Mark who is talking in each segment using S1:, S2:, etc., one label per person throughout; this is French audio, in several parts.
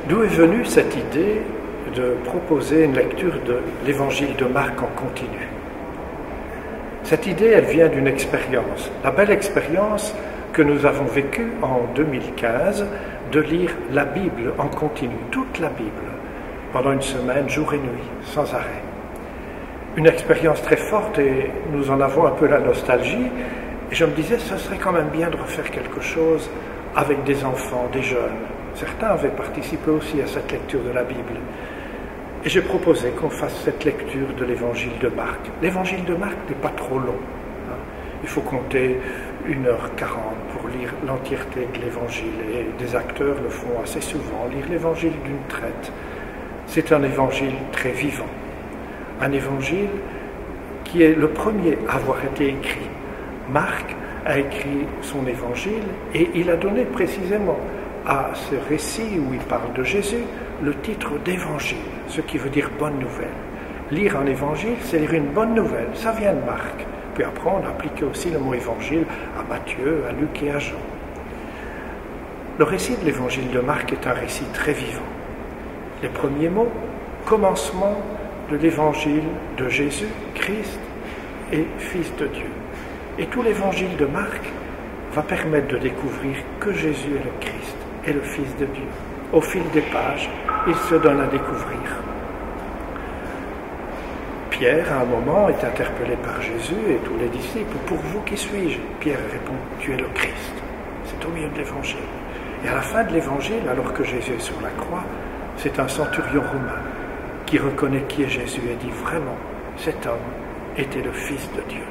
S1: D'où est venue cette idée de proposer une lecture de l'évangile de Marc en continu? Cette idée, elle vient d'une expérience, la belle expérience que nous avons vécue en 2015 de lire la Bible en continu, toute la Bible, pendant une semaine, jour et nuit, sans arrêt. Une expérience très forte et nous en avons un peu la nostalgie. Et je me disais, ce serait quand même bien de refaire quelque chose avec des enfants, des jeunes. Certains avaient participé aussi à cette lecture de la Bible. Et j'ai proposé qu'on fasse cette lecture de l'évangile de Marc. L'évangile de Marc n'est pas trop long. Il faut compter 1h40 pour lire l'entièreté de l'évangile. Et des acteurs le font assez souvent, lire l'évangile d'une traite. C'est un évangile très vivant. Un évangile qui est le premier à avoir été écrit. Marc a écrit son évangile et il a donné précisément à ce récit où il parle de Jésus le titre d'évangile, ce qui veut dire bonne nouvelle. Lire un évangile, c'est lire une bonne nouvelle, ça vient de Marc. Puis après, on a appliqué aussi le mot évangile à Matthieu, à Luc et à Jean. Le récit de l'évangile de Marc est un récit très vivant. Les premiers mots, commencement de l'évangile de Jésus, Christ et Fils de Dieu. Et tout l'évangile de Marc va permettre de découvrir que Jésus est le Christ et le Fils de Dieu. Au fil des pages, il se donne à découvrir. Pierre, à un moment, est interpellé par Jésus et tous les disciples. « Pour vous, qui suis-je » Pierre répond « Tu es le Christ ». C'est au milieu de l'évangile. Et à la fin de l'évangile, alors que Jésus est sur la croix, c'est un centurion romain qui reconnaît qui est Jésus et dit vraiment, cet homme était le Fils de Dieu.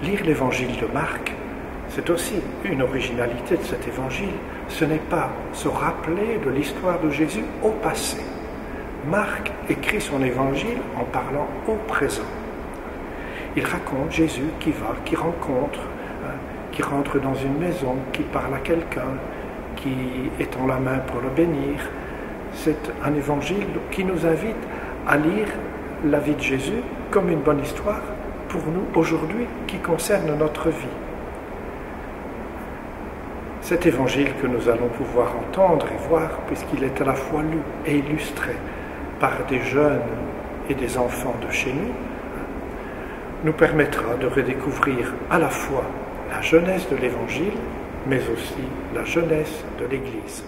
S1: Lire l'évangile de Marc, c'est aussi une originalité de cet évangile. Ce n'est pas se rappeler de l'histoire de Jésus au passé. Marc écrit son évangile en parlant au présent. Il raconte Jésus qui va, qui rencontre, qui rentre dans une maison, qui parle à quelqu'un, qui étend la main pour le bénir. C'est un évangile qui nous invite à lire la vie de Jésus comme une bonne histoire pour nous aujourd'hui qui concerne notre vie. Cet évangile que nous allons pouvoir entendre et voir, puisqu'il est à la fois lu et illustré par des jeunes et des enfants de chez nous, nous permettra de redécouvrir à la fois la jeunesse de l'évangile, mais aussi la jeunesse de l'Église.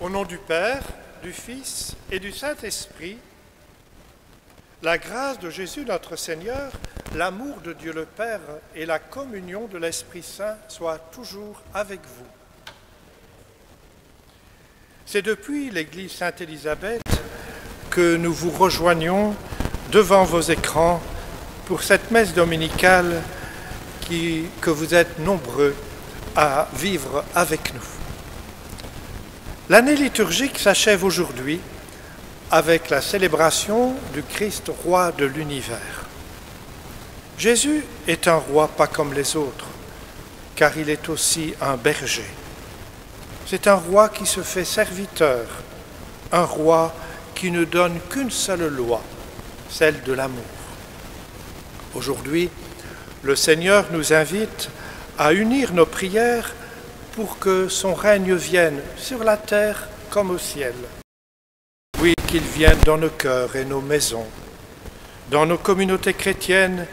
S1: Au nom du Père, du Fils et du Saint-Esprit, la grâce de Jésus notre Seigneur, l'amour de Dieu le Père et la communion de l'Esprit Saint soient toujours avec vous. C'est depuis l'église Sainte-Élisabeth que nous vous rejoignons devant vos écrans pour cette messe dominicale que vous êtes nombreux à vivre avec nous. L'année liturgique s'achève aujourd'hui avec la célébration du Christ roi de l'univers. Jésus est un roi pas comme les autres, car il est aussi un berger. C'est un roi qui se fait serviteur, un roi qui ne donne qu'une seule loi, celle de l'amour. Aujourd'hui, le Seigneur nous invite à unir nos prières pour que son règne vienne sur la terre comme au ciel. Oui, qu'il vienne dans nos cœurs et nos maisons, dans nos communautés chrétiennes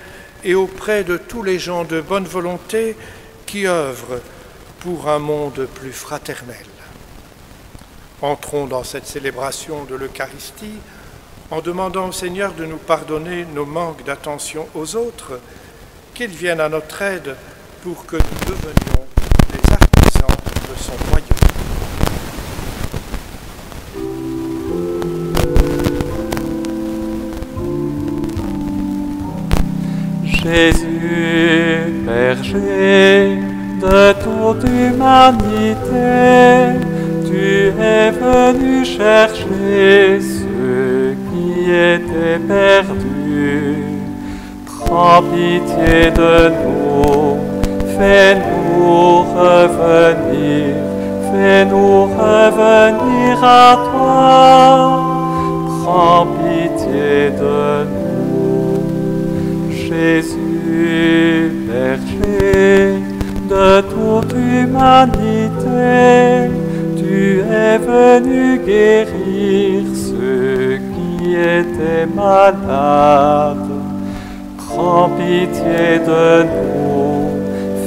S1: et auprès de tous les gens de bonne volonté qui œuvrent pour un monde plus fraternel. Entrons dans cette célébration de l'Eucharistie en demandant au Seigneur de nous pardonner nos manques d'attention aux autres, qu'il vienne à notre aide pour que nous devenions les artisans de son royaume.
S2: Jésus, berger de toute humanité, tu es venu chercher ceux qui étaient perdus. Prends pitié de nous, fais-nous revenir à toi. Prends pitié de nous. Jésus, berger de toute humanité, tu es venu guérir ceux qui étaient malades. Prends pitié de nous,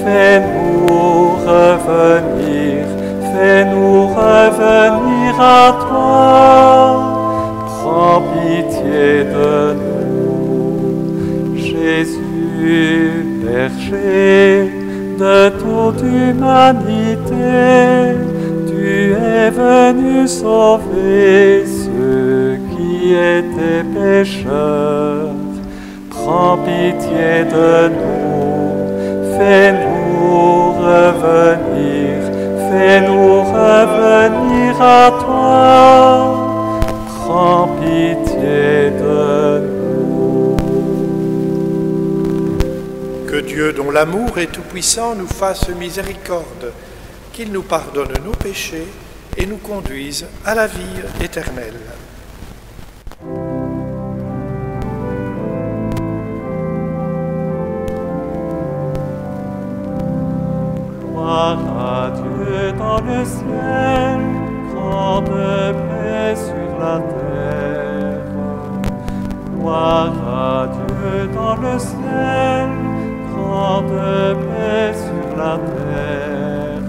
S2: fais-nous revenir à toi. Prends pitié de nous. Jésus, berger de toute humanité, tu es venu sauver ceux qui étaient pécheurs. Prends pitié de nous, fais-nous revenir à toi. Prends pitié de nous.
S1: Que Dieu, dont l'amour est tout-puissant, nous fasse miséricorde, qu'il nous pardonne nos péchés et nous conduise à la vie éternelle.
S2: Gloire à Dieu dans le ciel, grande paix sur la terre. Gloire à Dieu dans le ciel, grande paix sur la terre.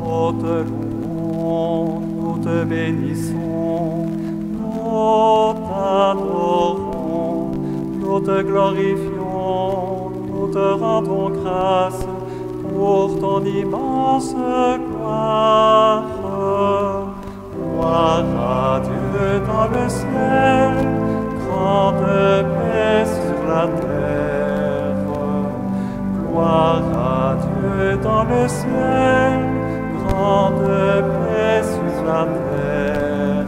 S2: Nous te louons, nous te bénissons, nous t'adorons, nous te glorifions, nous te rendons grâce pour ton immense gloire. Gloire à Dieu dans le ciel, grande paix sur la terre. Gloire à Dieu dans le ciel, grande paix sur la terre.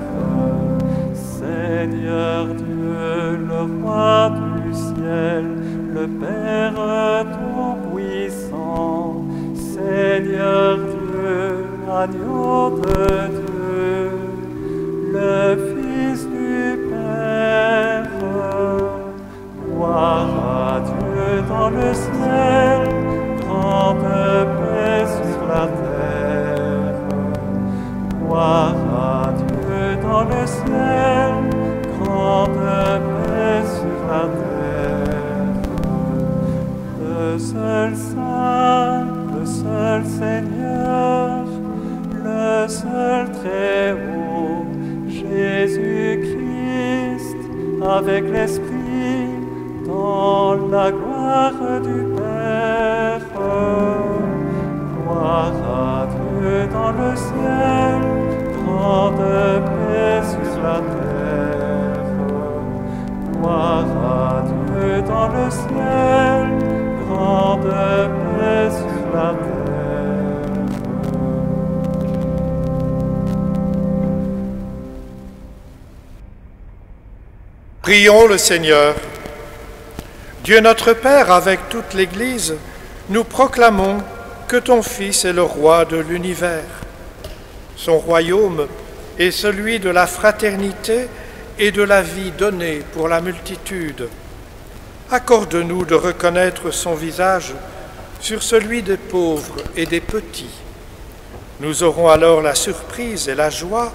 S2: Seigneur Dieu, le roi du ciel, le Père tout-puissant, Seigneur Dieu, agneau de Dieu, le Fils du Père. Gloire à Dieu dans le ciel, grande paix sur la terre. Gloire à Dieu dans le ciel, grande paix sur la terre. Le seul Saint, le seul Seigneur, le seul Très-Haut, Jésus-Christ, avec l'Esprit, dans la gloire du Père. Gloire à Dieu dans le ciel, grande paix sur la terre. Gloire à Dieu dans le ciel, grande paix sur la terre.
S1: Prions le Seigneur. Dieu notre Père, avec toute l'Église, nous proclamons que ton Fils est le roi de l'univers. Son royaume est celui de la fraternité et de la vie donnée pour la multitude. Accorde-nous de reconnaître son visage sur celui des pauvres et des petits. Nous aurons alors la surprise et la joie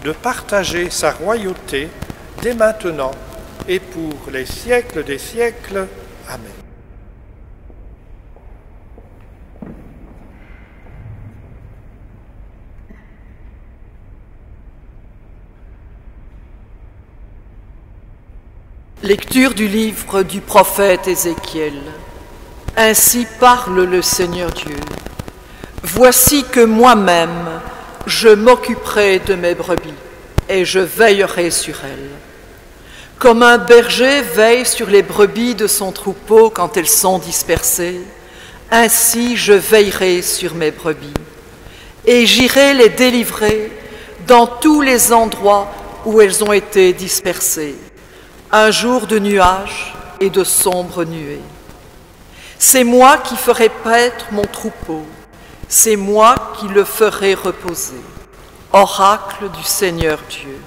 S1: de partager sa royauté dès maintenant et pour les siècles des siècles. Amen.
S3: Lecture du livre du prophète Ézéchiel. Ainsi parle le Seigneur Dieu. Voici que moi-même, je m'occuperai de mes brebis et je veillerai sur elles. Comme un berger veille sur les brebis de son troupeau quand elles sont dispersées, ainsi je veillerai sur mes brebis et j'irai les délivrer dans tous les endroits où elles ont été dispersées. Un jour de nuages et de sombres nuées. C'est moi qui ferai paître mon troupeau, c'est moi qui le ferai reposer. Oracle du Seigneur Dieu.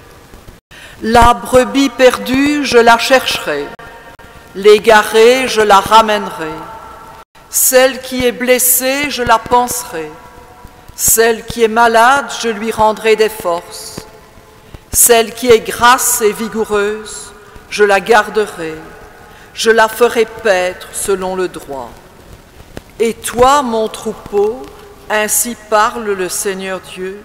S3: La brebis perdue, je la chercherai, l'égarée, je la ramènerai. Celle qui est blessée, je la panserai. Celle qui est malade, je lui rendrai des forces. Celle qui est grasse et vigoureuse, je la garderai, je la ferai paître selon le droit. Et toi, mon troupeau, ainsi parle le Seigneur Dieu,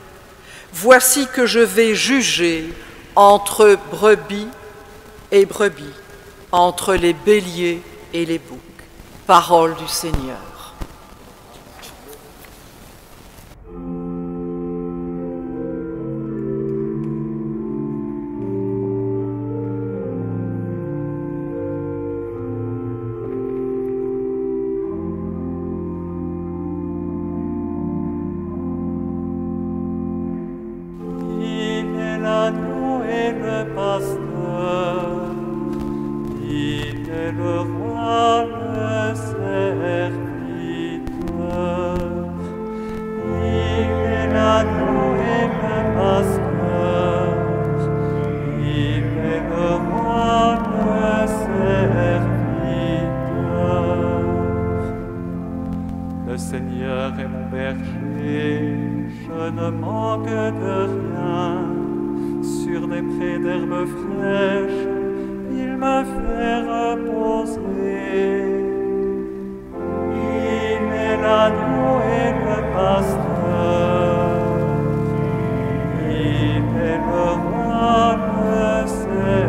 S3: voici que je vais juger entre brebis et brebis, entre les béliers et les boucs. Parole du Seigneur.
S2: L'agneau et le pasteur, il est le roi, le serviteur. Il est l'agneau et le pasteur, il est le roi, le serviteur. Le Seigneur est mon berger, je ne manque de rien. Sur des prés d'herbes fraîches, il me fait reposer. Il est l'agneau et le pasteur, il est le roi, le serviteur.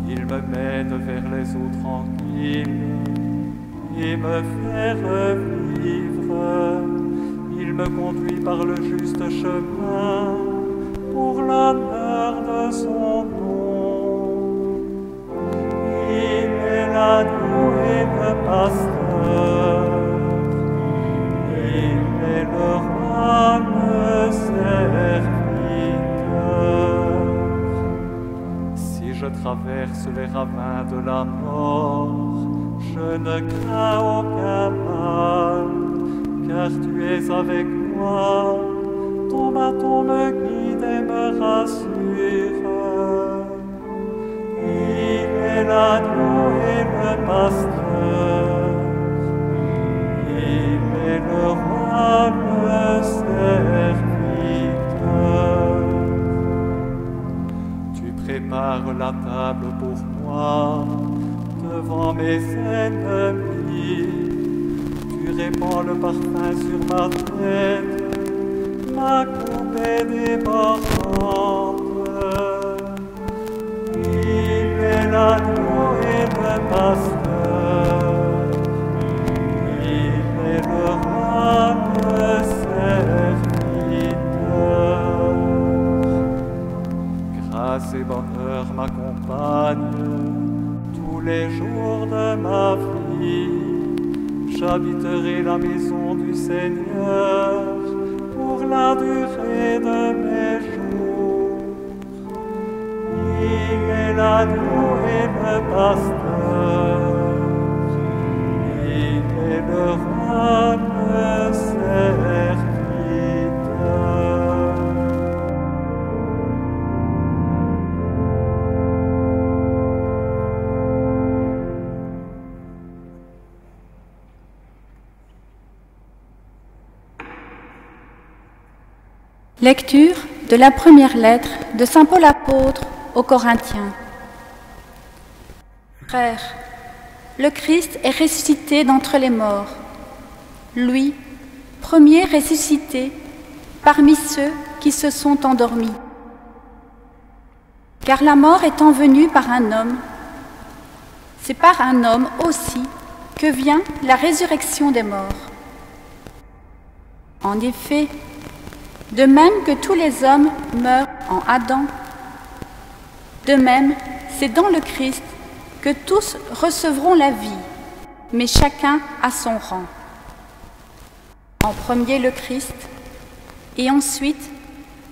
S2: Il me mène vers les eaux tranquilles, il me fait revivre. Il me conduit par le juste chemin pour l'honneur de son nom. Il est l'agneau et le pasteur, il est le roi, le serviteur. Si je traverse les ravins de la mort, je ne crains aucun mal. Car tu es avec moi, ton bâton me guide et me rassure. Il est l'agneau et le pasteur, il est le roi, le serviteur. Tu prépares la table pour moi, devant mes ennemis. Tu répands le parfum sur ma tête, ma coupe est débordante. Il est l'agneau et le pasteur, il est le roi, le serviteur. Grâce et bonheur m'accompagnent tous les jours de ma vie. J'habiterai la maison du Seigneur pour la durée de mes jours. Il est l'agneau et le pasteur, le serviteur.
S4: Lecture de la première lettre de saint Paul apôtre aux Corinthiens. Frères, le Christ est ressuscité d'entre les morts, lui, premier ressuscité parmi ceux qui se sont endormis. Car la mort étant venue par un homme, c'est par un homme aussi que vient la résurrection des morts. En effet, de même que tous les hommes meurent en Adam, de même, c'est dans le Christ que tous recevront la vie, mais chacun à son rang. En premier le Christ, et ensuite,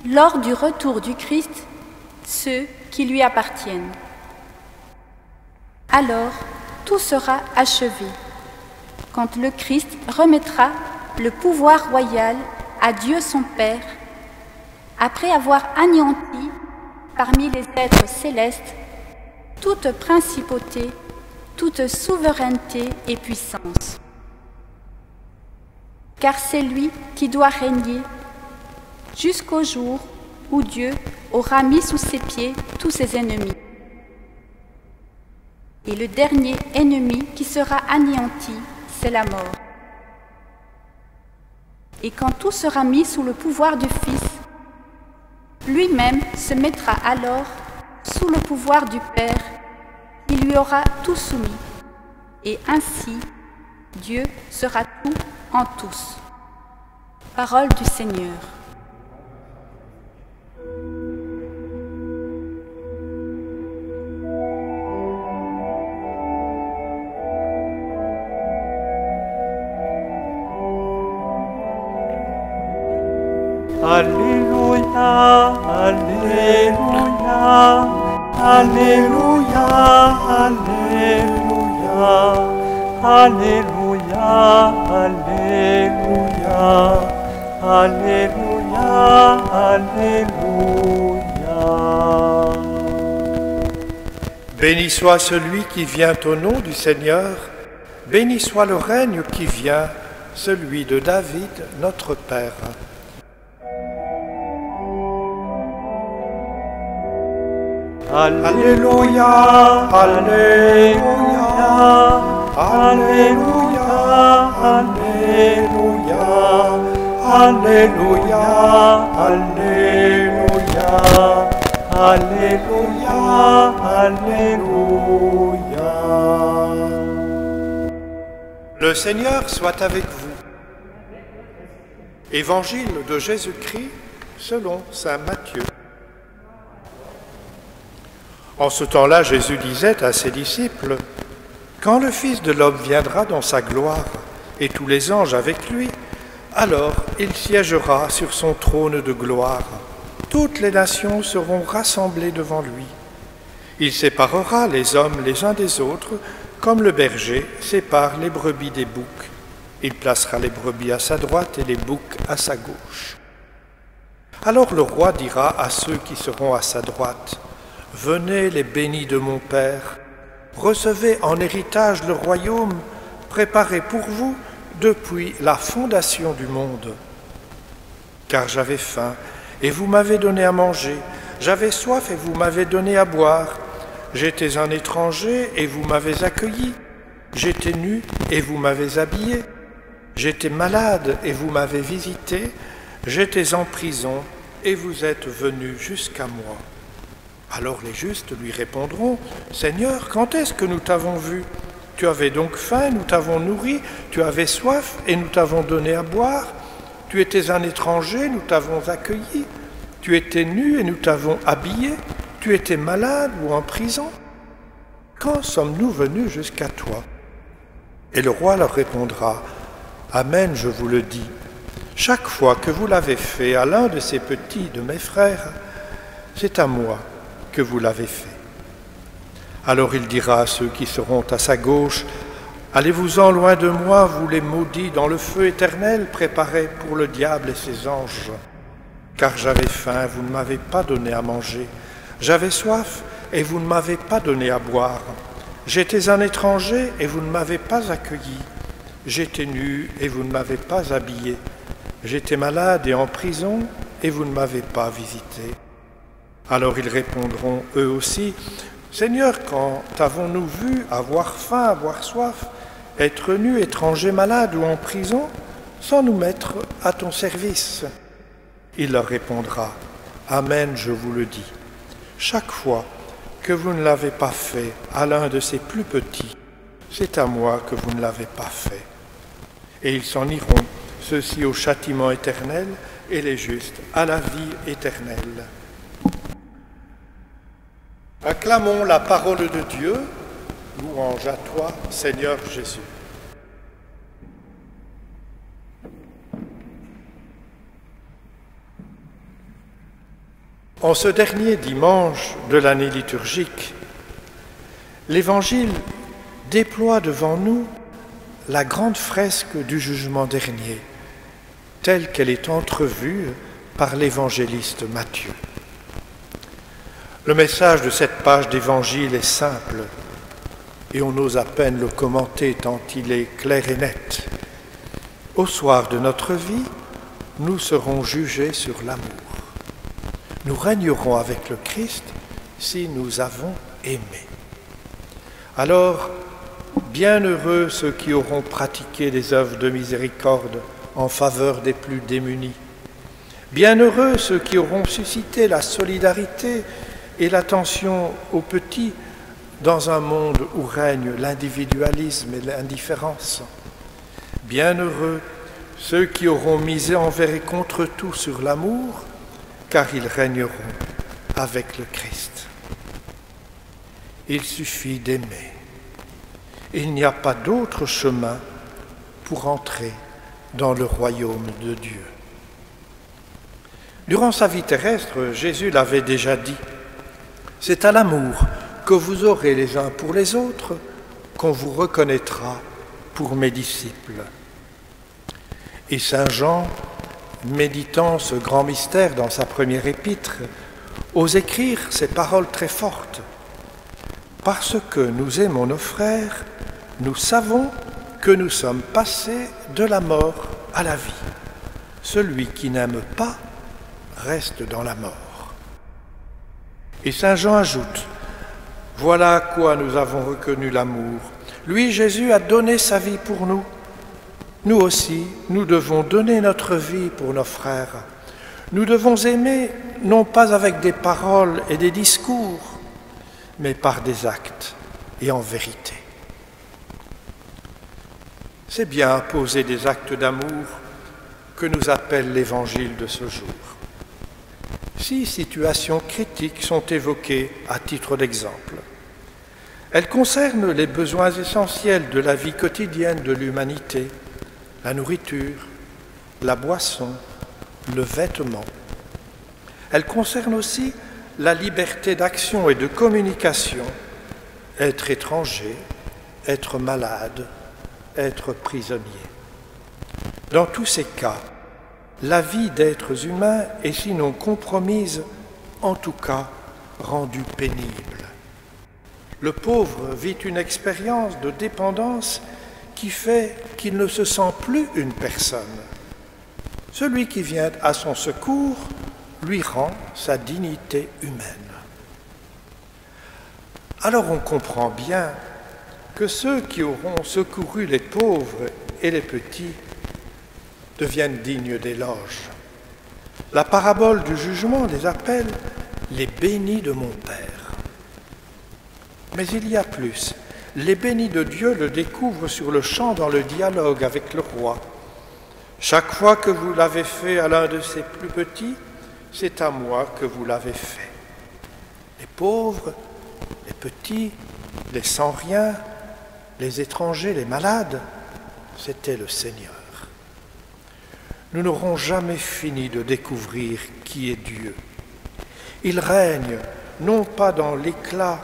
S4: lors du retour du Christ, ceux qui lui appartiennent. Alors, tout sera achevé, quand le Christ remettra le pouvoir royal à Dieu son Père, après avoir anéanti parmi les êtres célestes toute principauté, toute souveraineté et puissance. Car c'est lui qui doit régner jusqu'au jour où Dieu aura mis sous ses pieds tous ses ennemis. Et le dernier ennemi qui sera anéanti, c'est la mort. Et quand tout sera mis sous le pouvoir du Fils, lui-même se mettra alors sous le pouvoir du Père, qui lui aura tout soumis. Et ainsi, Dieu sera tout en tous. Parole du Seigneur.
S2: Alléluia, Alléluia, Alléluia, Alléluia, Alléluia, Alléluia, Alléluia, Alléluia.
S1: Béni soit celui qui vient au nom du Seigneur, béni soit le règne qui vient, celui de David, notre Père.
S2: Alléluia, Alléluia, Alléluia, Alléluia, Alléluia, Alléluia, Alléluia, Alléluia.
S1: Le Seigneur soit avec vous. Évangile de Jésus-Christ selon saint Matthieu. En ce temps-là, Jésus disait à ses disciples, « Quand le Fils de l'homme viendra dans sa gloire, et tous les anges avec lui, alors il siégera sur son trône de gloire. Toutes les nations seront rassemblées devant lui. Il séparera les hommes les uns des autres, comme le berger sépare les brebis des boucs. Il placera les brebis à sa droite et les boucs à sa gauche. Alors le roi dira à ceux qui seront à sa droite, « Venez les bénis de mon Père, recevez en héritage le royaume préparé pour vous depuis la fondation du monde. Car j'avais faim et vous m'avez donné à manger, j'avais soif et vous m'avez donné à boire, j'étais un étranger et vous m'avez accueilli, j'étais nu et vous m'avez habillé, j'étais malade et vous m'avez visité, j'étais en prison et vous êtes venus jusqu'à moi. » Alors les justes lui répondront, « Seigneur, quand est-ce que nous t'avons vu ? Tu avais donc faim, nous t'avons nourri, tu avais soif et nous t'avons donné à boire. Tu étais un étranger, nous t'avons accueilli. Tu étais nu et nous t'avons habillé. Tu étais malade ou en prison. Quand sommes-nous venus jusqu'à toi ? » Et le roi leur répondra, « Amen, je vous le dis. Chaque fois que vous l'avez fait à l'un de ces petits de mes frères, c'est à moi que vous l'avez fait. » Alors il dira à ceux qui seront à sa gauche, « Allez-vous-en loin de moi, vous les maudits, dans le feu éternel préparé pour le diable et ses anges. Car j'avais faim, vous ne m'avez pas donné à manger. J'avais soif, et vous ne m'avez pas donné à boire. J'étais un étranger, et vous ne m'avez pas accueilli. J'étais nu, et vous ne m'avez pas habillé. J'étais malade et en prison, et vous ne m'avez pas visité. Alors ils répondront, eux aussi, « Seigneur, quand avons-nous vu avoir faim, avoir soif, être nu, étranger, malade ou en prison, sans nous mettre à ton service ?» Il leur répondra, « Amen, je vous le dis. Chaque fois que vous ne l'avez pas fait à l'un de ces plus petits, c'est à moi que vous ne l'avez pas fait. » Et ils s'en iront, ceux-ci au châtiment éternel et les justes à la vie éternelle. Acclamons la parole de Dieu, louange à toi, Seigneur Jésus. En ce dernier dimanche de l'année liturgique, l'Évangile déploie devant nous la grande fresque du jugement dernier, telle qu'elle est entrevue par l'évangéliste Matthieu. Le message de cette page d'Évangile est simple et on ose à peine le commenter tant il est clair et net. Au soir de notre vie, nous serons jugés sur l'amour. Nous régnerons avec le Christ si nous avons aimé. Alors, bienheureux ceux qui auront pratiqué des œuvres de miséricorde en faveur des plus démunis. Bienheureux ceux qui auront suscité la solidarité et l'attention aux petits dans un monde où règne l'individualisme et l'indifférence. Bienheureux ceux qui auront misé envers et contre tout sur l'amour, car ils régneront avec le Christ. Il suffit d'aimer. Il n'y a pas d'autre chemin pour entrer dans le royaume de Dieu. Durant sa vie terrestre, Jésus l'avait déjà dit, « C'est à l'amour que vous aurez les uns pour les autres qu'on vous reconnaîtra pour mes disciples. » Et saint Jean, méditant ce grand mystère dans sa première épître, ose écrire ces paroles très fortes. « Parce que nous aimons nos frères, nous savons que nous sommes passés de la mort à la vie. Celui qui n'aime pas reste dans la mort. » Et saint Jean ajoute, « Voilà à quoi nous avons reconnu l'amour. Lui, Jésus, a donné sa vie pour nous. Nous aussi, nous devons donner notre vie pour nos frères. Nous devons aimer, non pas avec des paroles et des discours, mais par des actes et en vérité. » C'est bien poser des actes d'amour que nous appelle l'Évangile de ce jour. 6 situations critiques sont évoquées à titre d'exemple. Elles concernent les besoins essentiels de la vie quotidienne de l'humanité, la nourriture, la boisson, le vêtement. Elles concernent aussi la liberté d'action et de communication, être étranger, être malade, être prisonnier. Dans tous ces cas, la vie d'êtres humains est sinon compromise, en tout cas rendue pénible. Le pauvre vit une expérience de dépendance qui fait qu'il ne se sent plus une personne. Celui qui vient à son secours lui rend sa dignité humaine. Alors on comprend bien que ceux qui auront secouru les pauvres et les petits deviennent dignes d'éloge. La parabole du jugement les appelle les bénis de mon Père. Mais il y a plus. Les bénis de Dieu le découvrent sur le champ dans le dialogue avec le roi. Chaque fois que vous l'avez fait à l'un de ses plus petits, c'est à moi que vous l'avez fait. Les pauvres, les petits, les sans-rien, les étrangers, les malades, c'était le Seigneur. Nous n'aurons jamais fini de découvrir qui est Dieu. Il règne non pas dans l'éclat,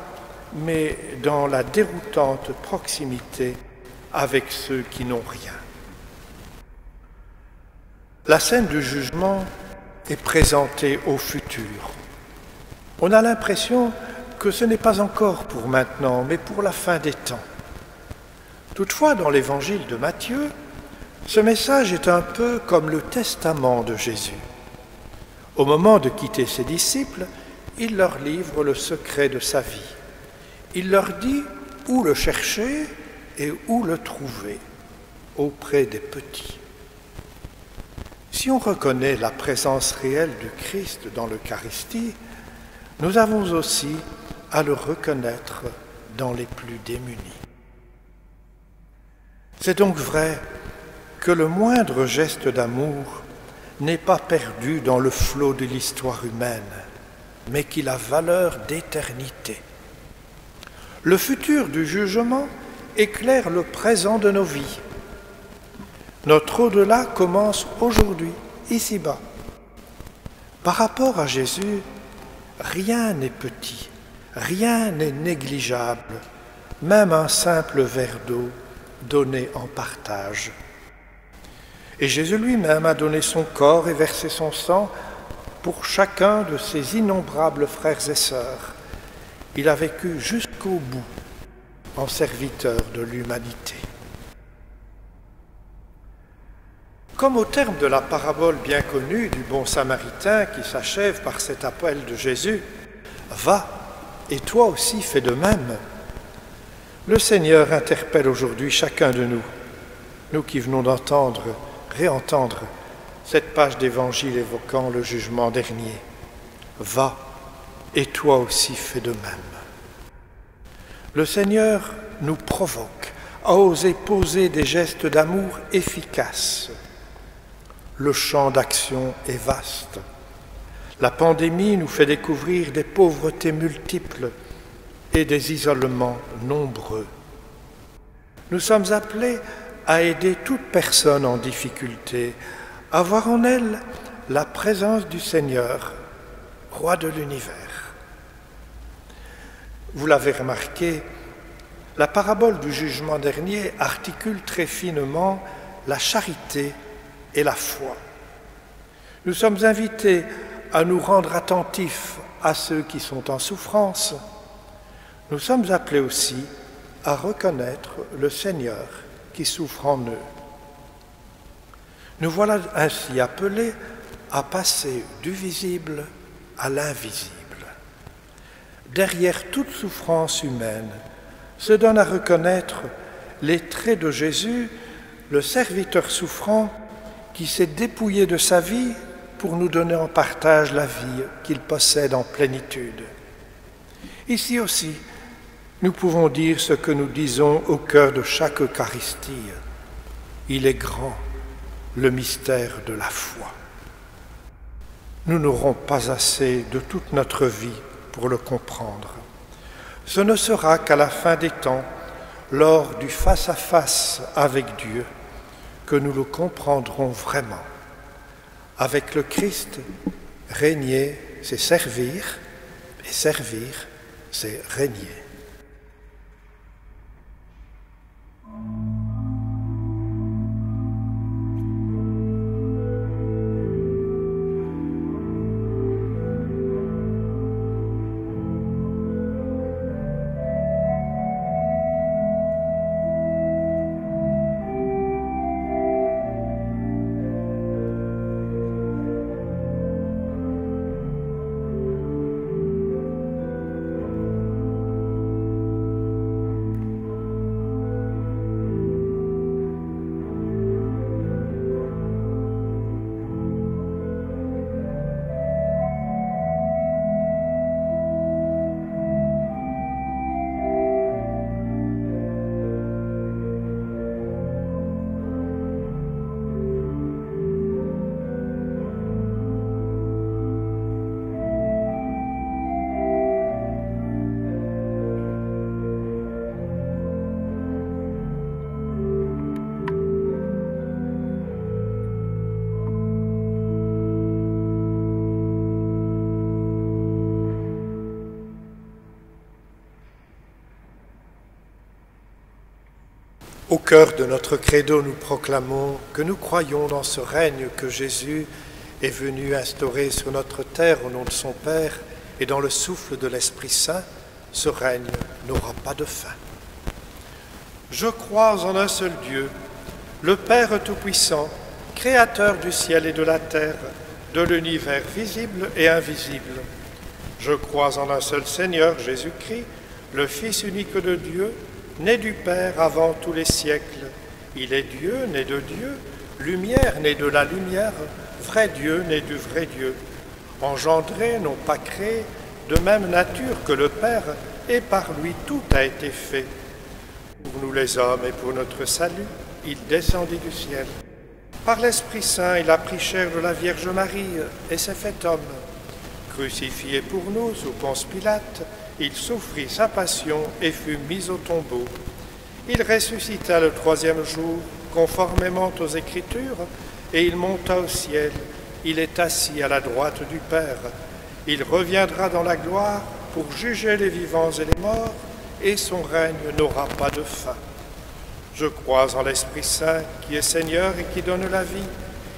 S1: mais dans la déroutante proximité avec ceux qui n'ont rien. La scène du jugement est présentée au futur. On a l'impression que ce n'est pas encore pour maintenant, mais pour la fin des temps. Toutefois, dans l'évangile de Matthieu, ce message est un peu comme le testament de Jésus. Au moment de quitter ses disciples, il leur livre le secret de sa vie. Il leur dit où le chercher et où le trouver, auprès des petits. Si on reconnaît la présence réelle du Christ dans l'Eucharistie, nous avons aussi à le reconnaître dans les plus démunis. C'est donc vrai que le moindre geste d'amour n'est pas perdu dans le flot de l'histoire humaine, mais qu'il a valeur d'éternité. Le futur du jugement éclaire le présent de nos vies. Notre au-delà commence aujourd'hui, ici-bas. Par rapport à Jésus, rien n'est petit, rien n'est négligeable, même un simple verre d'eau donné en partage. Et Jésus lui-même a donné son corps et versé son sang pour chacun de ses innombrables frères et sœurs. Il a vécu jusqu'au bout en serviteur de l'humanité. Comme au terme de la parabole bien connue du bon Samaritain qui s'achève par cet appel de Jésus, « Va, et toi aussi fais de même », le Seigneur interpelle aujourd'hui chacun de nous, nous qui venons réentendre cette page d'évangile évoquant le jugement dernier. « Va, et toi aussi fais de même ». Le Seigneur nous provoque à oser poser des gestes d'amour efficaces. Le champ d'action est vaste. La pandémie nous fait découvrir des pauvretés multiples et des isolements nombreux. Nous sommes appelés à aider toute personne en difficulté, à voir en elle la présence du Seigneur, roi de l'univers. Vous l'avez remarqué, la parabole du jugement dernier articule très finement la charité et la foi. Nous sommes invités à nous rendre attentifs à ceux qui sont en souffrance. Nous sommes appelés aussi à reconnaître le Seigneur qui souffre en eux. Nous voilà ainsi appelés à passer du visible à l'invisible. Derrière toute souffrance humaine se donne à reconnaître les traits de Jésus, le serviteur souffrant qui s'est dépouillé de sa vie pour nous donner en partage la vie qu'il possède en plénitude. Ici aussi, nous pouvons dire ce que nous disons au cœur de chaque Eucharistie. Il est grand, le mystère de la foi. Nous n'aurons pas assez de toute notre vie pour le comprendre. Ce ne sera qu'à la fin des temps, lors du face-à-face avec Dieu, que nous le comprendrons vraiment. Avec le Christ, régner, c'est servir, et servir, c'est régner. Au cœur de notre credo, nous proclamons que nous croyons dans ce règne que Jésus est venu instaurer sur notre terre au nom de son Père, et dans le souffle de l'Esprit Saint, ce règne n'aura pas de fin. Je crois en un seul Dieu, le Père Tout-Puissant, Créateur du ciel et de la terre, de l'univers visible et invisible. Je crois en un seul Seigneur, Jésus-Christ, le Fils unique de Dieu, né du Père avant tous les siècles. Il est Dieu, né de Dieu, lumière, né de la lumière, vrai Dieu, né du vrai Dieu, engendré, non pas créé, de même nature que le Père, et par lui tout a été fait. Pour nous les hommes et pour notre salut, il descendit du ciel. Par l'Esprit Saint, il a pris chair de la Vierge Marie et s'est fait homme. Crucifié pour nous sous Ponce Pilate, il souffrit sa passion et fut mis au tombeau. Il ressuscita le troisième jour, conformément aux Écritures, et il monta au ciel. Il est assis à la droite du Père. Il reviendra dans la gloire pour juger les vivants et les morts, et son règne n'aura pas de fin. Je crois en l'Esprit Saint, qui est Seigneur et qui donne la vie.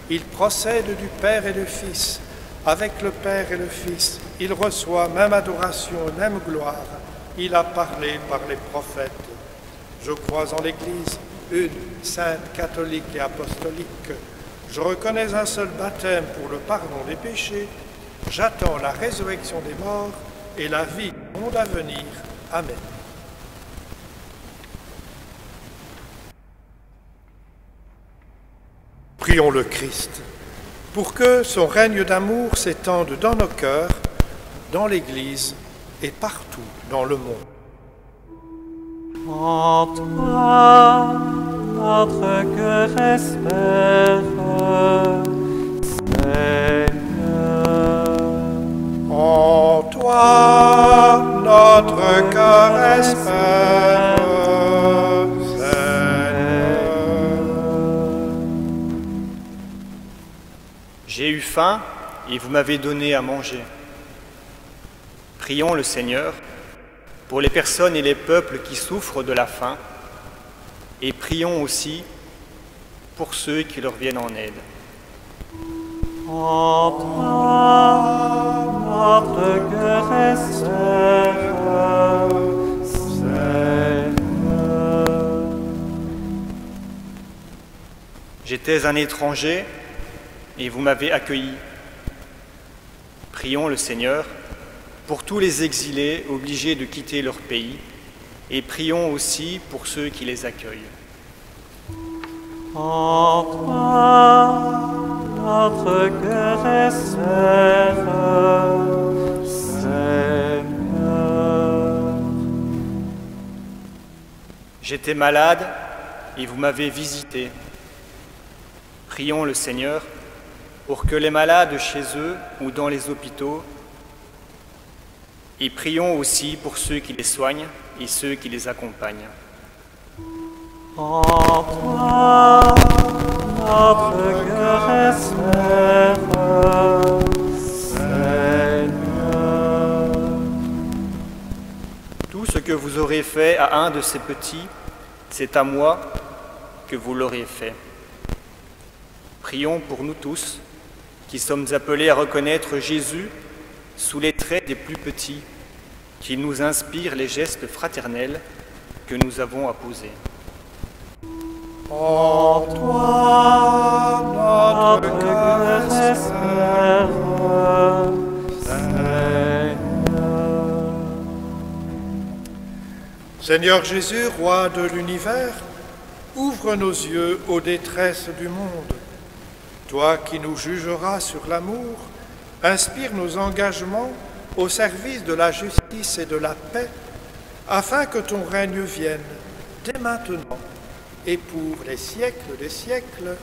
S1: Il procède du Père et du Fils. Avec le Père et le Fils, il reçoit même adoration et même gloire. Il a parlé par les prophètes. Je crois en l'Église, une, sainte, catholique et apostolique. Je reconnais un seul baptême pour le pardon des péchés. J'attends la résurrection des morts et la vie du monde à venir. Amen. Prions le Christ, pour que son règne d'amour s'étende dans nos cœurs, dans l'Église et partout dans le monde.
S2: En toi, notre cœur espère, Seigneur.
S1: En toi, notre cœur espère,
S5: J'ai eu faim et vous m'avez donné à manger. Prions le Seigneur pour les personnes et les peuples qui souffrent de la faim, et prions aussi pour ceux qui leur viennent en aide.
S2: En toi, notre cœur espère, Seigneur.
S5: J'étais un étranger et vous m'avez accueilli. Prions le Seigneur pour tous les exilés obligés de quitter leur pays, et prions aussi pour ceux qui les accueillent.
S2: En toi, notre cœur espère, Seigneur.
S5: J'étais malade et vous m'avez visité. Prions le Seigneur pour que les malades chez eux ou dans les hôpitaux, et prions aussi pour ceux qui les soignent et ceux qui les accompagnent.
S2: En toi, notre cœur espère, Seigneur.
S5: Tout ce que vous aurez fait à un de ces petits, c'est à moi que vous l'aurez fait. Prions pour nous tous, qui sommes appelés à reconnaître Jésus sous les traits des plus petits, qu'il nous inspire les gestes fraternels que nous avons à poser.
S1: En toi, notre cœur espère,
S2: Seigneur.
S1: Seigneur Jésus, roi de l'univers, ouvre nos yeux aux détresses du monde. Toi qui nous jugeras sur l'amour, inspire nos engagements au service de la justice et de la paix, afin que ton règne vienne dès maintenant et pour les siècles des siècles.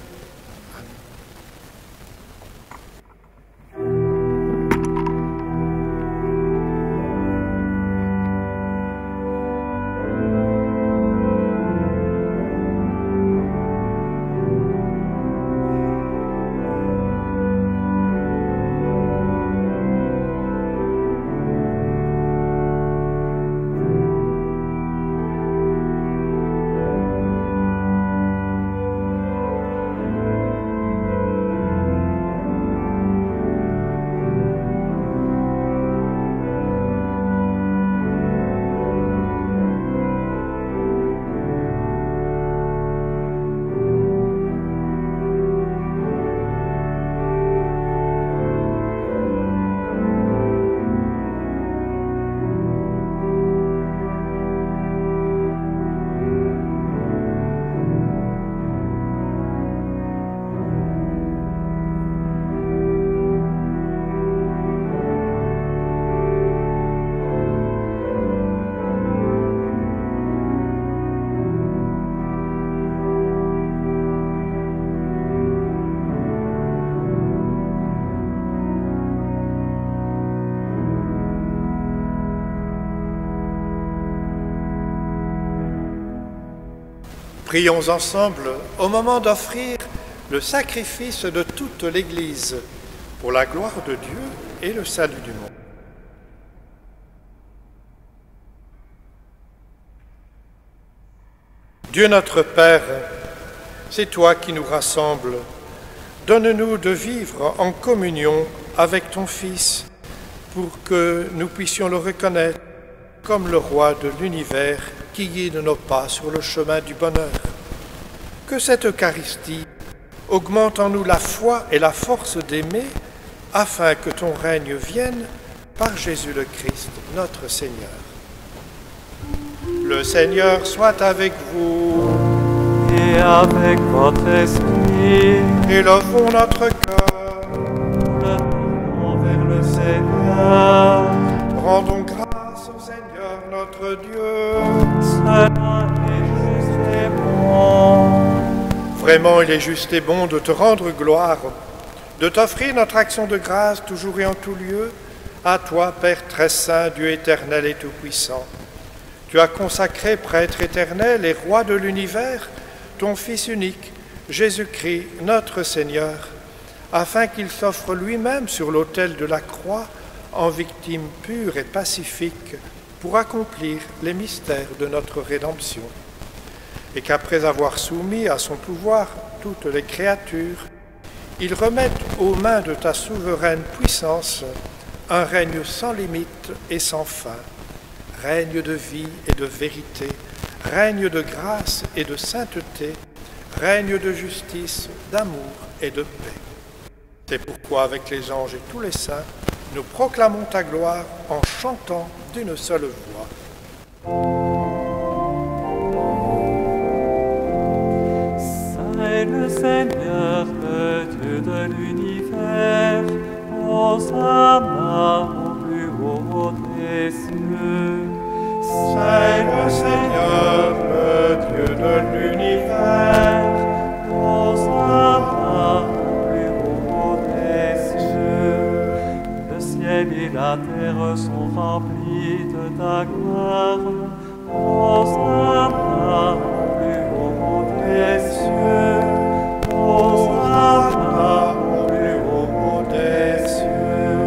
S1: Prions ensemble au moment d'offrir le sacrifice de toute l'Église pour la gloire de Dieu et le salut du monde. Dieu notre Père, c'est toi qui nous rassembles. Donne-nous de vivre en communion avec ton Fils pour que nous puissions le reconnaître comme le roi de l'univers qui guide nos pas sur le chemin du bonheur. Que cette Eucharistie augmente en nous la foi et la force d'aimer, afin que ton règne vienne par Jésus le Christ, notre Seigneur. Le Seigneur soit avec vous.
S2: Et avec votre esprit,
S1: Élevons notre cœur.
S2: le tenons vers le Seigneur.
S1: Rendons grâce au Seigneur notre Dieu.
S2: Cela est juste et bon.
S1: Vraiment, il est juste et bon de te rendre gloire, de t'offrir notre action de grâce toujours et en tout lieu, à toi, Père très saint, Dieu éternel et tout-puissant. Tu as consacré prêtre éternel et roi de l'univers, ton Fils unique, Jésus-Christ, notre Seigneur, afin qu'il s'offre lui-même sur l'autel de la croix en victime pure et pacifique pour accomplir les mystères de notre rédemption. Et qu'après avoir soumis à son pouvoir toutes les créatures, il remette aux mains de ta souveraine puissance un règne sans limite et sans fin, règne de vie et de vérité, règne de grâce et de sainteté, règne de justice, d'amour et de paix. C'est pourquoi avec les anges et tous les saints, nous proclamons ta gloire en chantant d'une seule voix.
S2: Saint le Seigneur, le Dieu de l'univers, Hosanna au plus haut des cieux.
S1: Saint le Seigneur, le Dieu de l'univers,
S2: Hosanna au plus haut des cieux. Le ciel et la terre sont remplis de ta gloire. Hosanna au plus haut des cieux. Hosanna au plus haut des cieux.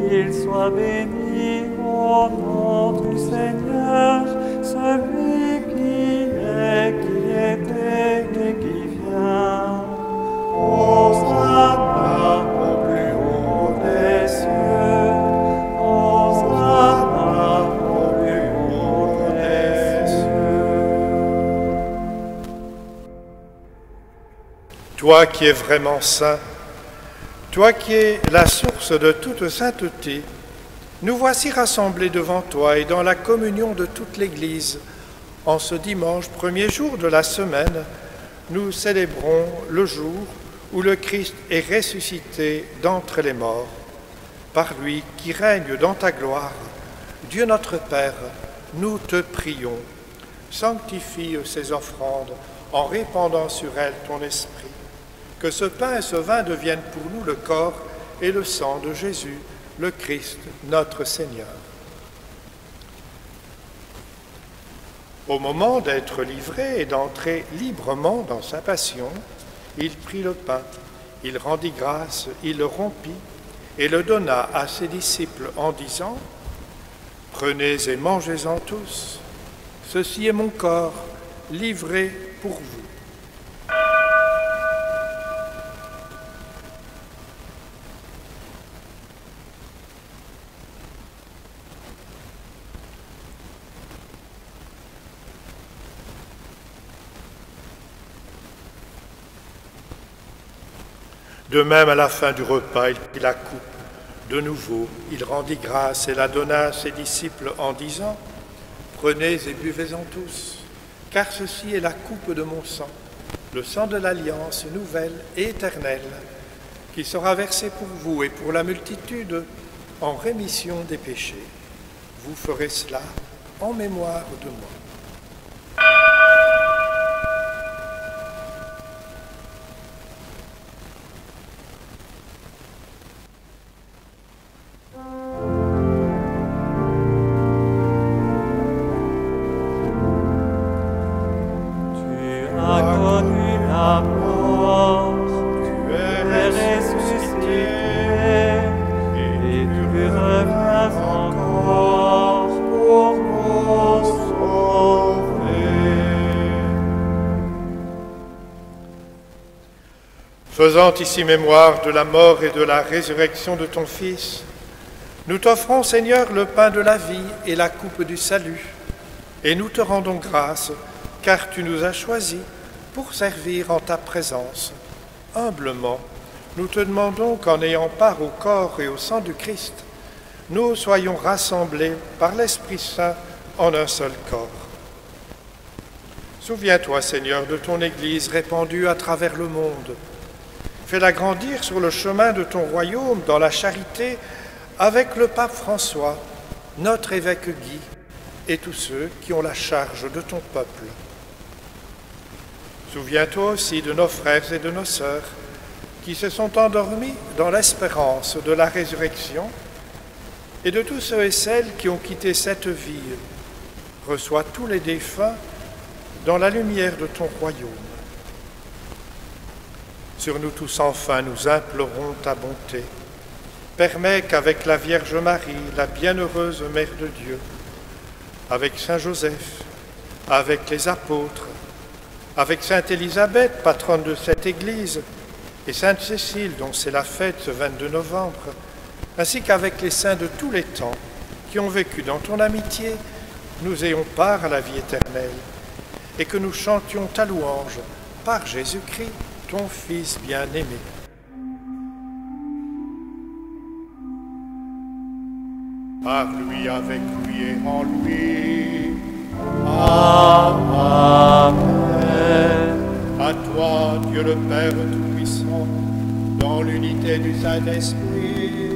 S2: Qu'il soit béni au nom du Seigneur, celui qui est, qui était et qui vient. Hosanna au plus haut des cieux. Hosanna au plus haut des cieux.
S1: toi qui es vraiment saint, toi qui es la source de toute sainteté, nous voici rassemblés devant toi et dans la communion de toute l'Église. En ce dimanche, premier jour de la semaine, nous célébrons le jour où le Christ est ressuscité d'entre les morts. Par lui qui règne dans ta gloire, Dieu notre Père, nous te prions. Sanctifie ces offrandes en répandant sur elles ton esprit. Que ce pain et ce vin deviennent pour nous le corps et le sang de Jésus, le Christ, notre Seigneur. Au moment d'être livré et d'entrer librement dans sa passion, il prit le pain, il rendit grâce, il le rompit et le donna à ses disciples en disant : « Prenez et mangez-en tous, ceci est mon corps livré pour vous. » De même, à la fin du repas, il prit la coupe. De nouveau, il rendit grâce et la donna à ses disciples en disant : « Prenez et buvez-en tous, car ceci est la coupe de mon sang, le sang de l'alliance nouvelle et éternelle, qui sera versé pour vous et pour la multitude en rémission des péchés. Vous ferez cela en mémoire de moi. »
S2: Tu
S1: Faisant ici mémoire de la mort et de la résurrection de ton Fils, nous t'offrons, Seigneur, le pain de la vie et la coupe du salut, et nous te rendons grâce, car tu nous as choisis pour servir en ta présence. Humblement, nous te demandons qu'en ayant part au corps et au sang du Christ, nous soyons rassemblés par l'Esprit Saint en un seul corps. Souviens-toi, Seigneur, de ton Église répandue à travers le monde. Fais-la grandir sur le chemin de ton royaume dans la charité avec le pape François, notre évêque Guy et tous ceux qui ont la charge de ton peuple. Souviens-toi aussi de nos frères et de nos sœurs qui se sont endormis dans l'espérance de la résurrection et de tous ceux et celles qui ont quitté cette vie. Reçois tous les défunts dans la lumière de ton royaume. Sur nous tous enfin, nous implorons ta bonté. Permets qu'avec la Vierge Marie, la bienheureuse Mère de Dieu, avec Saint Joseph, avec les apôtres, avec Sainte Élisabeth, patronne de cette Église, et Sainte Cécile, dont c'est la fête ce 22 novembre, ainsi qu'avec les saints de tous les temps qui ont vécu dans ton amitié, nous ayons part à la vie éternelle, et que nous chantions ta louange par Jésus-Christ, ton Fils bien-aimé. Par lui, avec lui et en lui. Amen. À toi, Dieu le Père Tout-Puissant, dans l'unité du Saint-Esprit.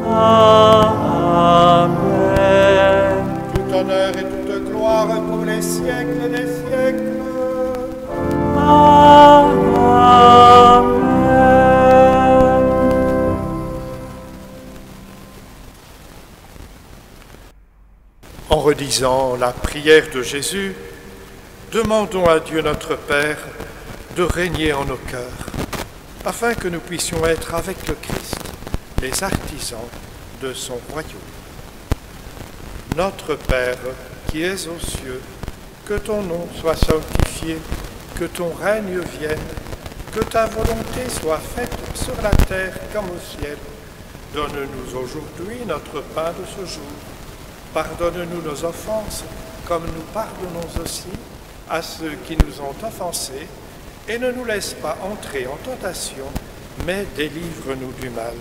S2: Amen.
S1: Tout honneur et toute gloire pour les siècles des siècles.
S2: Amen.
S1: En redisant la prière de Jésus, demandons à Dieu notre Père de régner en nos cœurs, afin que nous puissions être avec le Christ les artisans de son royaume. Notre Père qui es aux cieux, que ton nom soit sanctifié, que ton règne vienne, que ta volonté soit faite sur la terre comme au ciel. Donne-nous aujourd'hui notre pain de ce jour. Pardonne-nous nos offenses, comme nous pardonnons aussi à ceux qui nous ont offensés, et ne nous laisse pas entrer en tentation, mais délivre-nous du mal.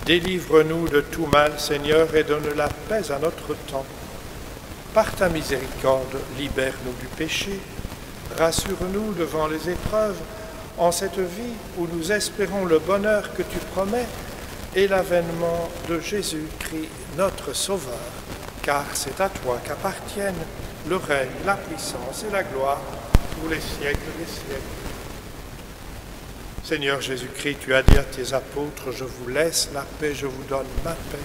S1: Délivre-nous de tout mal, Seigneur, et donne la paix à notre temps. Par ta miséricorde, libère-nous du péché. Rassure-nous devant les épreuves, en cette vie où nous espérons le bonheur que tu promets et l'avènement de Jésus-Christ, notre Sauveur. Car c'est à toi qu'appartiennent le règne, la puissance et la gloire pour les siècles des siècles. Seigneur Jésus-Christ, tu as dit à tes apôtres, je vous laisse la paix, je vous donne ma paix.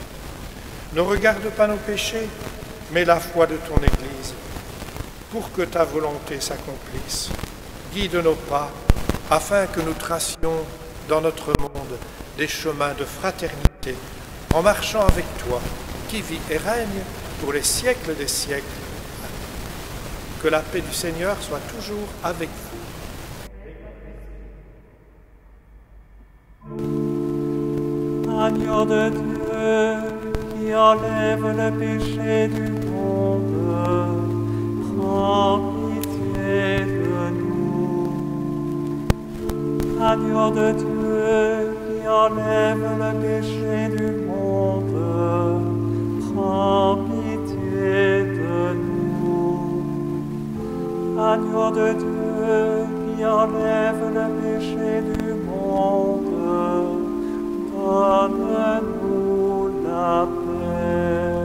S1: Ne regarde pas nos péchés, mais la foi de ton Église, pour que ta volonté s'accomplisse. Guide nos pas, afin que nous tracions dans notre monde des chemins de fraternité, en marchant avec toi, qui vit et règne pour les siècles des siècles. Que la paix du Seigneur soit toujours avec vous.
S2: Agneau de Dieu, qui enlève le péché du monde, prends pitié de nous. Agneau de Dieu, qui enlève le péché du monde, prends pitié de nous. Agneau de Dieu, qui enlève le péché du monde, donne-nous la paix.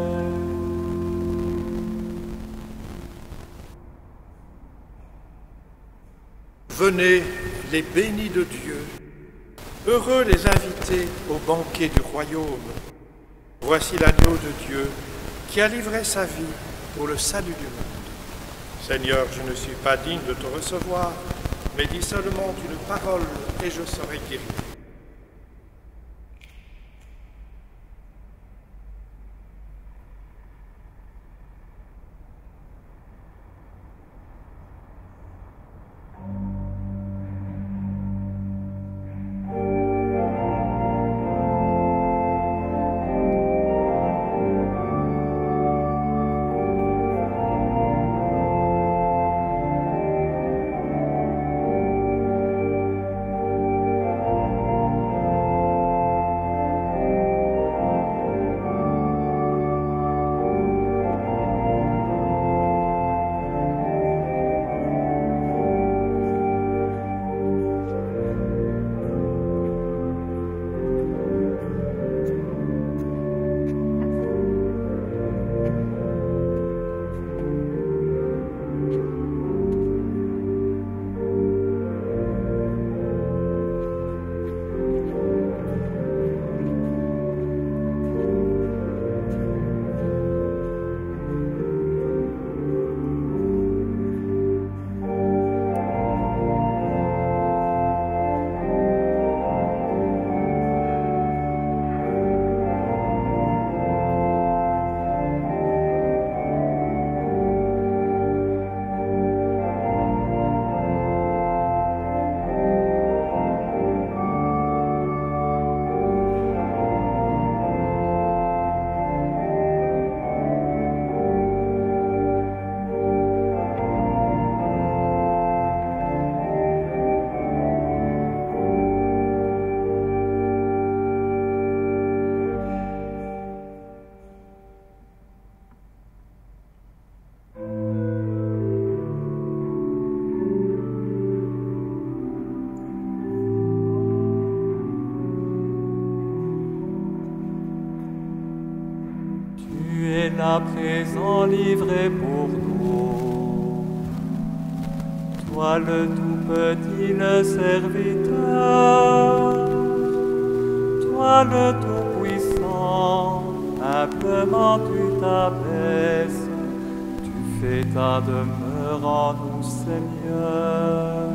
S1: Venez, les bénis de Dieu, heureux les invités au banquet du royaume. Voici l'agneau de Dieu qui a livré sa vie pour le salut du monde. Seigneur, je ne suis pas digne de te recevoir, mais dis seulement une parole et je serai guéri.
S2: là présent livré pour nous. Toi le tout petit, le serviteur, toi le tout puissant, humblement tu t'abaisses, tu fais ta demeure en nous, Seigneur.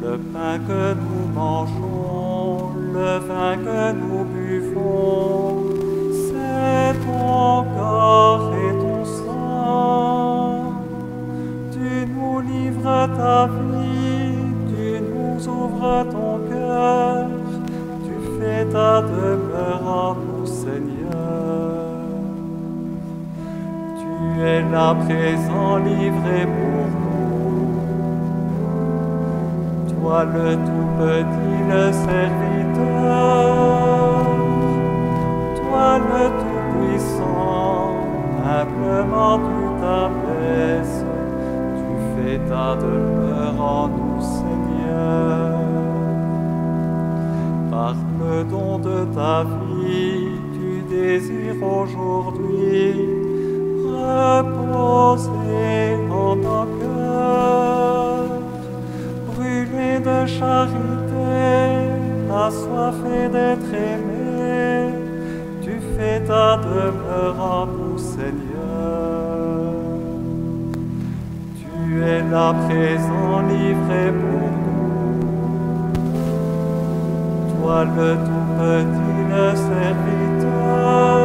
S2: Le pain que nous mangeons, le vin que nous buvons, c'est ton corps et ton sang. Tu nous livres ta vie, tu nous ouvres ton cœur, tu fais ta demeure en nous, Seigneur. Tu es là présent, livré pour nous. Toi le tout petit, le serviteur, toi le tout puissant, humblement tu t'abaisses, tu fais ta demeure en nous, Seigneur. Par le don de ta vie, tu désires aujourd'hui reposer en ton cœur, brûlé de charité, assoiffé d'être aimé, tu fais ta demeure en nous, Seigneur. Tu es là présent, livré pour nous. Toi le tout petit, le serviteur,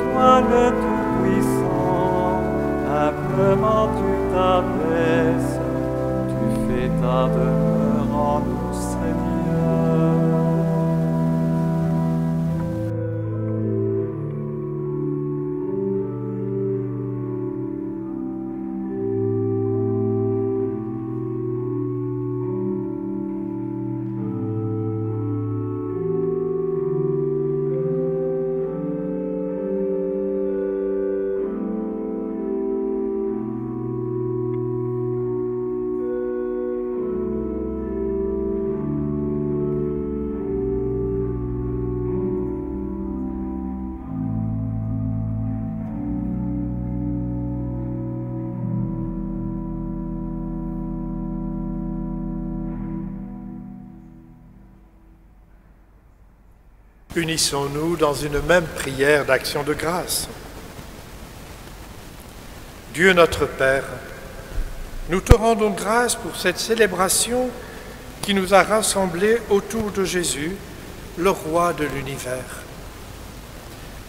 S2: toi le tout puissant, humblement tu t'abaisses, ta demeure en nous, Seigneur.
S1: Unissons-nous dans une même prière d'action de grâce. Dieu notre Père, nous te rendons grâce pour cette célébration qui nous a rassemblés autour de Jésus, le roi de l'univers.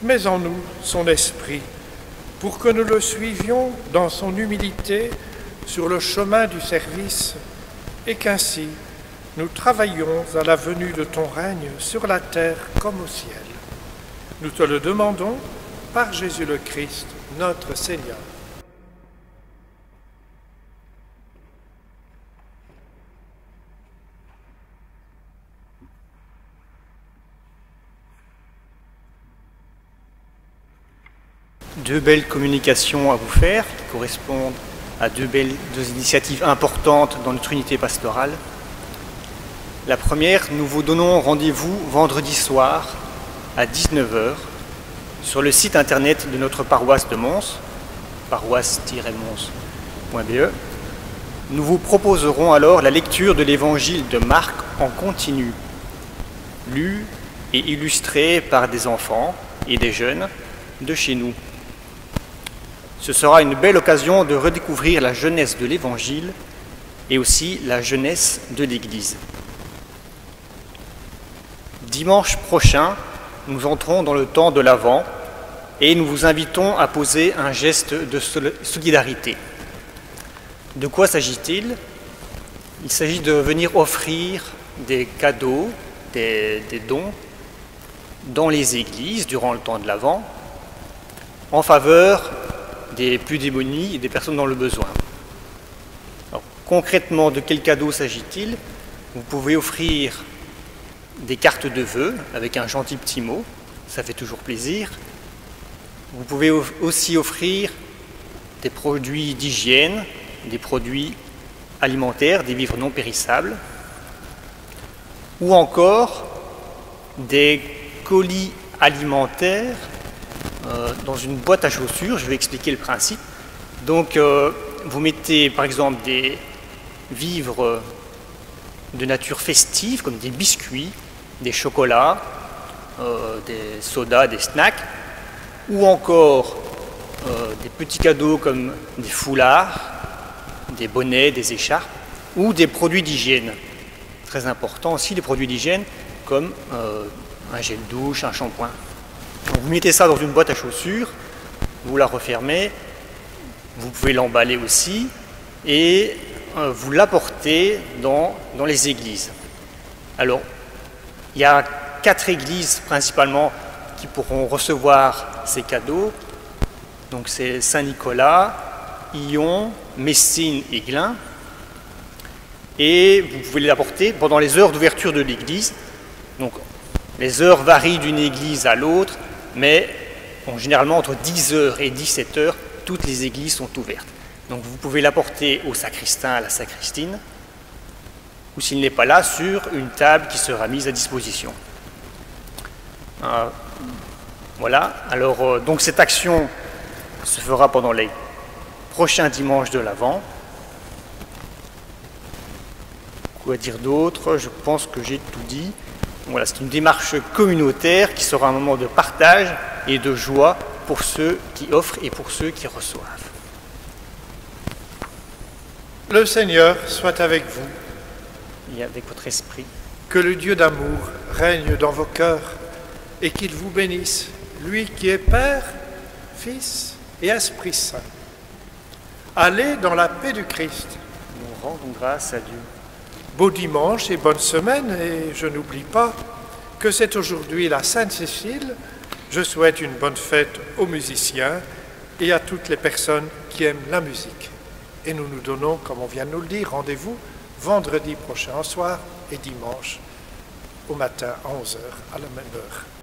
S1: Mets en nous son esprit pour que nous le suivions dans son humilité sur le chemin du service et qu'ainsi nous travaillons à la venue de ton règne sur la terre comme au ciel. Nous te le demandons par Jésus le Christ, notre Seigneur.
S5: Deux belles communications à vous faire qui correspondent à deux initiatives importantes dans notre unité pastorale. La première, nous vous donnons rendez-vous vendredi soir à 19h sur le site internet de notre paroisse de Mons, paroisse-mons.be. Nous vous proposerons alors la lecture de l'évangile de Marc en continu, lu et illustré par des enfants et des jeunes de chez nous. Ce sera une belle occasion de redécouvrir la jeunesse de l'Évangile et aussi la jeunesse de l'Église. Dimanche prochain, nous entrons dans le temps de l'Avent et nous vous invitons à poser un geste de solidarité. De quoi s'agit-il ? Il s'agit de venir offrir des cadeaux, des dons dans les églises durant le temps de l'Avent en faveur des plus démunis et des personnes dans le besoin. Alors, concrètement, de quel cadeau s'agit-il ? Vous pouvez offrir des cartes de vœux avec un gentil petit mot, ça fait toujours plaisir. Vous pouvez aussi offrir des produits d'hygiène, des produits alimentaires, des vivres non périssables, ou encore des colis alimentaire dans une boîte à chaussures. Je vais expliquer le principe. Donc, vous mettez par exemple des vivres de nature festive, comme des biscuits, des chocolats, des sodas, des snacks, ou encore des petits cadeaux comme des foulards, des bonnets, des écharpes, ou des produits d'hygiène. Très important aussi, les produits d'hygiène comme un gel douche, un shampoing. Donc, vous mettez ça dans une boîte à chaussures, vous la refermez, vous pouvez l'emballer aussi, et vous l'apportez dans les églises. Alors, il y a 4 églises principalement qui pourront recevoir ces cadeaux. Donc c'est Saint-Nicolas, Illon, Messines et Glun. Et vous pouvez les apporter pendant les heures d'ouverture de l'église. Donc les heures varient d'une église à l'autre, mais généralement entre 10h et 17h, toutes les églises sont ouvertes. Donc vous pouvez l'apporter au sacristain, à la sacristine, ou s'il n'est pas là, sur une table qui sera mise à disposition. Voilà, alors donc cette action se fera pendant les prochains dimanches de l'Avent. Quoi dire d'autre? Je pense que j'ai tout dit. Voilà, c'est une démarche communautaire qui sera un moment de partage et de joie pour ceux qui offrent et pour ceux qui reçoivent.
S1: Le Seigneur soit avec vous.
S5: Et avec votre esprit.
S1: Que le Dieu d'amour règne dans vos cœurs et qu'il vous bénisse, lui qui est Père, Fils et Esprit Saint. Allez dans la paix du Christ.
S5: Nous rendons grâce à Dieu.
S1: Beau dimanche et bonne semaine, et je n'oublie pas que c'est aujourd'hui la Sainte Cécile. Je souhaite une bonne fête aux musiciens et à toutes les personnes qui aiment la musique. Et nous nous donnons, comme on vient de nous le dire, rendez-vous vendredi prochain au soir et dimanche au matin à 11h à la même heure.